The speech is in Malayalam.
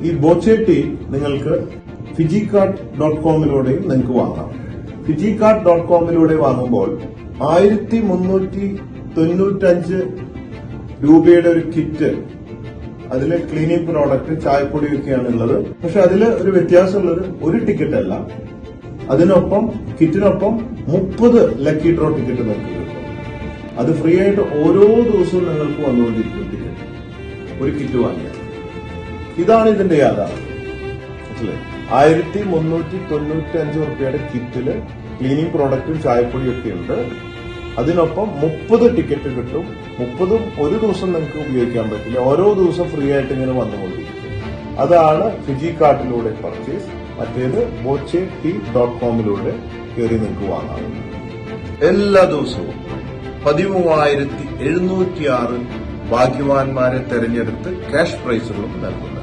ഈ ബോച്ചെ ടീ നിങ്ങൾക്ക് ഫിജികാർട്ട്.കോമിലൂടെയും നിങ്ങൾക്ക് വാങ്ങാം. ഫിജികാർട്ട്.കോമിലൂടെ വാങ്ങുമ്പോൾ 1395 രൂപയുടെ ഒരു കിറ്റ്, അതില് ക്ലീനിങ് പ്രോഡക്റ്റ്, ചായപ്പൊടിയൊക്കെയാണ് ഉള്ളത്. പക്ഷെ അതിൽ ഒരു വ്യത്യാസമുള്ളത് ഒരു ടിക്കറ്റ് അല്ല, അതിനൊപ്പം കിറ്റിനൊപ്പം 30 ലക്കി ഡ്രോ ടിക്കറ്റ് നിങ്ങൾക്ക് കിട്ടും. അത് ഫ്രീ ആയിട്ട് ഓരോ ദിവസവും നിങ്ങൾക്ക് വന്നുകൊണ്ടിരിക്കും ടിക്കറ്റ്, ഒരു കിറ്റ് വാങ്ങിയാൽ. ഇതാണ് ഇതിന്റെ യാഥാർത്ഥ്യം. 1395 റുപ്യയുടെ കിറ്റില് ക്ലീനിങ് പ്രോഡക്റ്റും ചായപ്പൊടിയും ഒക്കെ ഉണ്ട്. അതിനൊപ്പം 30 ടിക്കറ്റ് കിട്ടും. 30ഉം ഒരു ദിവസം നിങ്ങൾക്ക് ഉപയോഗിക്കാൻ പറ്റില്ല, ഓരോ ദിവസം ഫ്രീ ആയിട്ട് ഇങ്ങനെ വന്നുകൊണ്ടിരിക്കും. അതാണ് ഫിജികാർട്ടിലൂടെ പർച്ചേസ്. മറ്റേത് bochetea.com കയറി നിങ്ങൾക്ക് വാങ്ങാം. എല്ലാ ദിവസവും 13,706 ഭാഗ്യവാന്മാരെ തെരഞ്ഞെടുത്ത് ക്യാഷ് പ്രൈസുകളും നൽകുന്നു.